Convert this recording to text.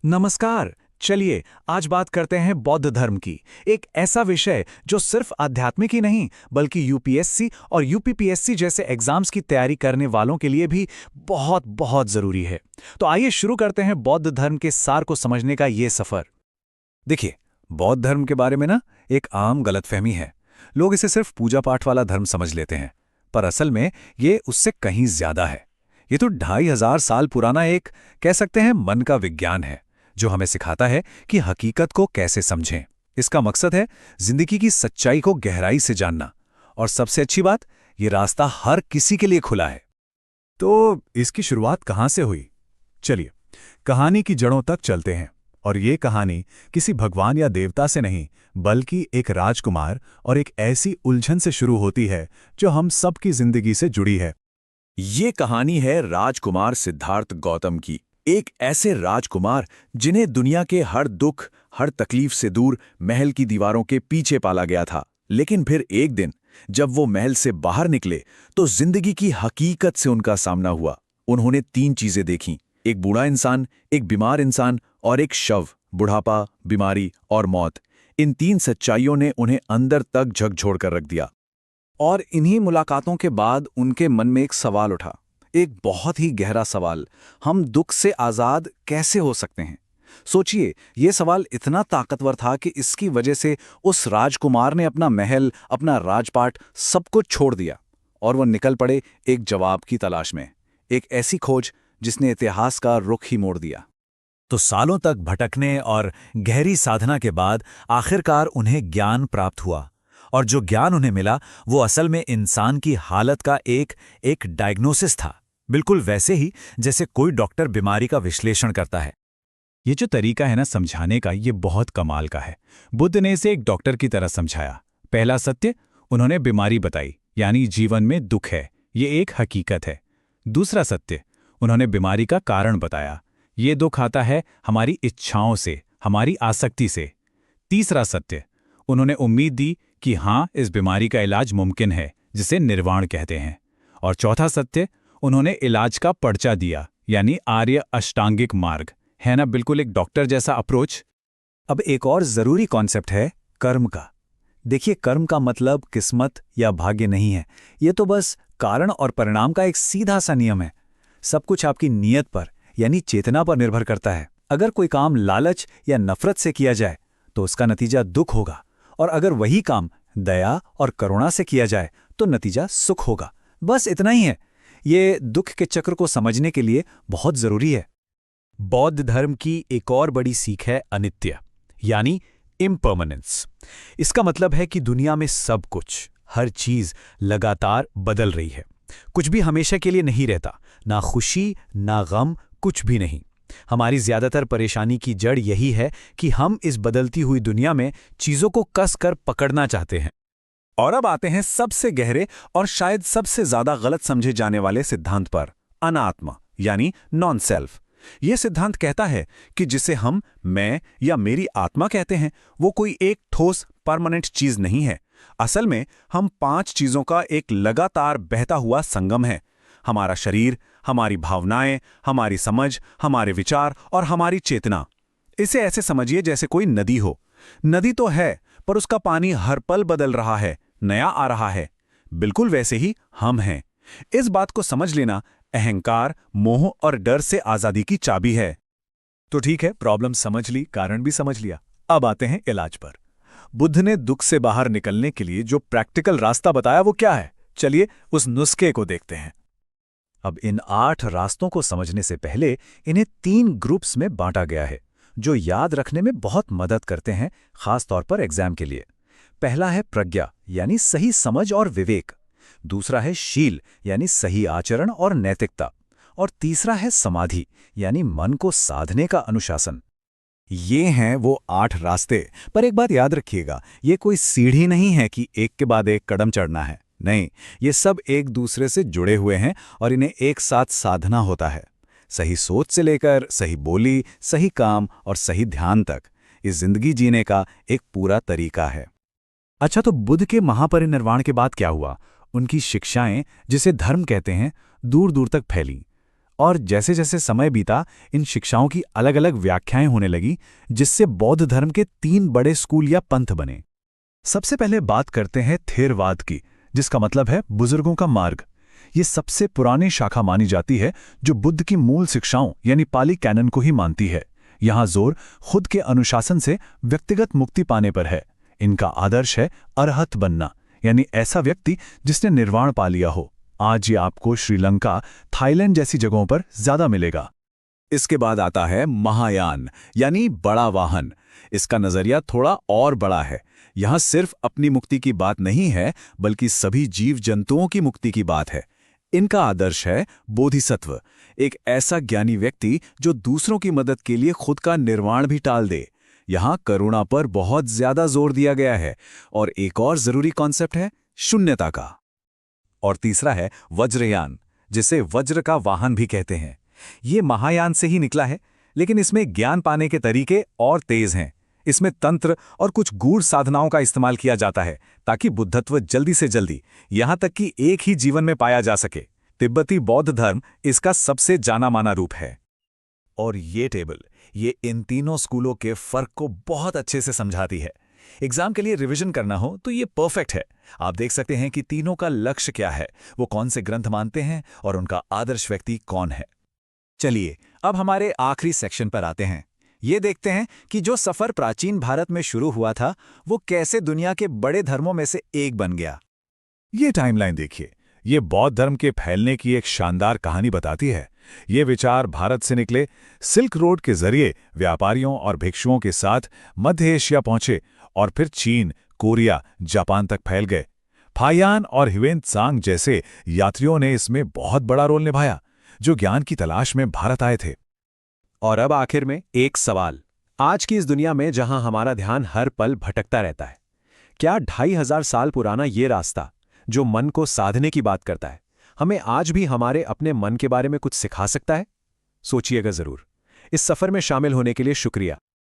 नमस्कार। चलिए आज बात करते हैं बौद्ध धर्म की। एक ऐसा विषय जो सिर्फ आध्यात्मिक ही नहीं बल्कि यूपीएससी और यूपीपीएससी जैसे एग्जाम्स की तैयारी करने वालों के लिए भी बहुत बहुत जरूरी है। तो आइए शुरू करते हैं बौद्ध धर्म के सार को समझने का ये सफर। देखिए, बौद्ध धर्म के बारे में ना एक आम गलतफहमी है। लोग इसे सिर्फ पूजा पाठ वाला धर्म समझ लेते हैं, पर असल में ये उससे कहीं ज्यादा है। ये तो 2500 साल पुराना एक, कह सकते हैं, मन का विज्ञान है जो हमें सिखाता है कि हकीकत को कैसे समझें। इसका मकसद है जिंदगी की सच्चाई को गहराई से जानना। और सबसे अच्छी बात, ये रास्ता हर किसी के लिए खुला है। तो इसकी शुरुआत कहाँ से हुई? चलिए कहानी की जड़ों तक चलते हैं। और ये कहानी किसी भगवान या देवता से नहीं बल्कि एक राजकुमार और एक ऐसी उलझन से शुरू होती है जो हम सबकी जिंदगी से जुड़ी है। ये कहानी है राजकुमार सिद्धार्थ गौतम की। एक ऐसे राजकुमार जिन्हें दुनिया के हर दुख, हर तकलीफ से दूर महल की दीवारों के पीछे पाला गया था। लेकिन फिर एक दिन जब वो महल से बाहर निकले तो जिंदगी की हकीकत से उनका सामना हुआ। उन्होंने 3 चीजें देखीं, एक बूढ़ा इंसान, एक बीमार इंसान और एक शव। बुढ़ापा, बीमारी और मौत, इन 3 सच्चाइयों ने उन्हें अंदर तक झकझोर कर रख दिया। और इन्हीं मुलाकातों के बाद उनके मन में एक सवाल उठा, एक बहुत ही गहरा सवाल। हम दुख से आज़ाद कैसे हो सकते हैं? सोचिए, ये सवाल इतना ताकतवर था कि इसकी वजह से उस राजकुमार ने अपना महल, अपना राजपाट सब कुछ छोड़ दिया और वो निकल पड़े एक जवाब की तलाश में। एक ऐसी खोज जिसने इतिहास का रुख ही मोड़ दिया। तो सालों तक भटकने और गहरी साधना के बाद आखिरकार उन्हें ज्ञान प्राप्त हुआ। और जो ज्ञान उन्हें मिला वो असल में इंसान की हालत का एक डायग्नोसिस था। बिल्कुल वैसे ही जैसे कोई डॉक्टर बीमारी का विश्लेषण करता है। ये जो तरीका है ना समझाने का, ये बहुत कमाल का है। बुद्ध ने इसे एक डॉक्टर की तरह समझाया। पहला सत्य, उन्होंने बीमारी बताई, यानी जीवन में दुख है, ये एक हकीकत है। दूसरा सत्य, उन्होंने बीमारी का कारण बताया, ये दुख आता है हमारी इच्छाओं से, हमारी आसक्ति से। तीसरा सत्य, उन्होंने उम्मीद दी कि हाँ, इस बीमारी का इलाज मुमकिन है, जिसे निर्वाण कहते हैं। और चौथा सत्य, उन्होंने इलाज का पर्चा दिया, यानी आर्य अष्टांगिक मार्ग। है ना बिल्कुल एक डॉक्टर जैसा अप्रोच। अब एक और जरूरी कॉन्सेप्ट है कर्म का। देखिए, कर्म का मतलब किस्मत या भाग्य नहीं है। ये तो बस कारण और परिणाम का एक सीधा सा नियम है। सब कुछ आपकी नीयत पर, यानी चेतना पर निर्भर करता है। अगर कोई काम लालच या नफरत से किया जाए तो उसका नतीजा दुख होगा, और अगर वही काम दया और करुणा से किया जाए तो नतीजा सुख होगा। बस इतना ही है। ये दुख के चक्र को समझने के लिए बहुत जरूरी है। बौद्ध धर्म की एक और बड़ी सीख है अनित्य, यानी इम्पर्मनेंस। इसका मतलब है कि दुनिया में सब कुछ, हर चीज लगातार बदल रही है। कुछ भी हमेशा के लिए नहीं रहता, ना खुशी ना गम, कुछ भी नहीं। हमारी ज्यादातर परेशानी की जड़ यही है कि हम इस बदलती हुई दुनिया में चीजों को कस कर पकड़ना चाहते हैं। और अब आते हैं सबसे गहरे और शायद सबसे ज्यादा गलत समझे जाने वाले सिद्धांत पर, अनात्मा, यानी नॉन सेल्फ। यह सिद्धांत कहता है कि जिसे हम मैं या मेरी आत्मा कहते हैं, वो कोई एक ठोस परमानेंट चीज नहीं है। असल में हम 5 चीजों का एक लगातार बहता हुआ संगम है। हमारा शरीर, हमारी भावनाएं, हमारी समझ, हमारे विचार और हमारी चेतना। इसे ऐसे समझिए जैसे कोई नदी हो। नदी तो है, पर उसका पानी हर पल बदल रहा है, नया आ रहा है। बिल्कुल वैसे ही हम हैं। इस बात को समझ लेना अहंकार, मोह और डर से आजादी की चाबी है। तो ठीक है, प्रॉब्लम समझ ली, कारण भी समझ लिया। अब आते हैं इलाज पर। बुद्ध ने दुख से बाहर निकलने के लिए जो प्रैक्टिकल रास्ता बताया वो क्या है? चलिए उस नुस्खे को देखते हैं। अब इन 8 रास्तों को समझने से पहले इन्हें 3 ग्रुप्स में बांटा गया है, जो याद रखने में बहुत मदद करते हैं, खास तौर पर एग्जाम के लिए। पहला है प्रज्ञा, यानी सही समझ और विवेक। दूसरा है शील, यानी सही आचरण और नैतिकता। और तीसरा है समाधि, यानी मन को साधने का अनुशासन। ये हैं वो 8 रास्ते। पर एक बात याद रखिएगा, ये कोई सीढ़ी नहीं है कि एक के बाद एक कदम चढ़ना है। नहीं, ये सब एक दूसरे से जुड़े हुए हैं और इन्हें एक साथ साधना होता है। सही सोच से लेकर सही बोली, सही काम और सही ध्यान तक इस जिंदगी जीने का एक पूरा तरीका है। अच्छा, तो बुद्ध के महापरिनिर्वाण के बाद क्या हुआ? उनकी शिक्षाएं, जिसे धर्म कहते हैं, दूर दूर तक फैलीं। और जैसे जैसे समय बीता इन शिक्षाओं की अलग अलग व्याख्याएं होने लगी, जिससे बौद्ध धर्म के 3 बड़े स्कूल या पंथ बने। सबसे पहले बात करते हैं थेरवाद की, जिसका मतलब है बुजुर्गों का मार्ग। ये सबसे पुरानी शाखा मानी जाती है जो बुद्ध की मूल शिक्षाओं यानी पाली कैनन को ही मानती है। यहाँ जोर खुद के अनुशासन से व्यक्तिगत मुक्ति पाने पर है। इनका आदर्श है अरहत बनना, यानी ऐसा व्यक्ति जिसने निर्वाण पा लिया हो। आज ये आपको श्रीलंका, थाईलैंड जैसी जगहों पर ज्यादा मिलेगा। इसके बाद आता है महायान यानी बड़ा वाहन। इसका नजरिया थोड़ा और बड़ा है। यहाँ सिर्फ अपनी मुक्ति की बात नहीं है, बल्कि सभी जीव जंतुओं की मुक्ति की बात है। इनका आदर्श है बोधिसत्व, एक ऐसा ज्ञानी व्यक्ति जो दूसरों की मदद के लिए खुद का निर्वाण भी टाल दे। यहाँ करुणा पर बहुत ज्यादा जोर दिया गया है। और एक और जरूरी कॉन्सेप्ट है शून्यता का। और तीसरा है वज्रयान, जिसे वज्र का वाहन भी कहते हैं। ये महायान से ही निकला है, लेकिन इसमें ज्ञान पाने के तरीके और तेज हैं। इसमें तंत्र और कुछ गूढ़ साधनाओं का इस्तेमाल किया जाता है ताकि बुद्धत्व जल्दी से जल्दी, यहां तक कि एक ही जीवन में पाया जा सके। तिब्बती बौद्ध धर्म इसका सबसे जाना माना रूप है। और ये टेबल ये इन तीनों स्कूलों के फर्क को बहुत अच्छे से समझाती है। एग्जाम के लिए रिवीजन करना हो तो ये परफेक्ट है। आप देख सकते हैं कि तीनों का लक्ष्य क्या है, वो कौन से ग्रंथ मानते हैं और उनका आदर्श व्यक्ति कौन है। चलिए अब हमारे आखिरी सेक्शन पर आते हैं। ये देखते हैं कि जो सफर प्राचीन भारत में शुरू हुआ था वो कैसे दुनिया के बड़े धर्मों में से एक बन गया। ये टाइमलाइन देखिए, ये बौद्ध धर्म के फैलने की एक शानदार कहानी बताती है। ये विचार भारत से निकले, सिल्क रोड के जरिए व्यापारियों और भिक्षुओं के साथ मध्य एशिया पहुंचे और फिर चीन, कोरिया, जापान तक फैल गए। फायान और ह्वेनत्सांग जैसे यात्रियों ने इसमें बहुत बड़ा रोल निभाया, जो ज्ञान की तलाश में भारत आए थे। और अब आखिर में एक सवाल, आज की इस दुनिया में जहां हमारा ध्यान हर पल भटकता रहता है, क्या 2500 साल पुराना ये रास्ता जो मन को साधने की बात करता है, हमें आज भी हमारे अपने मन के बारे में कुछ सिखा सकता है? सोचिएगा जरूर। इस सफर में शामिल होने के लिए शुक्रिया।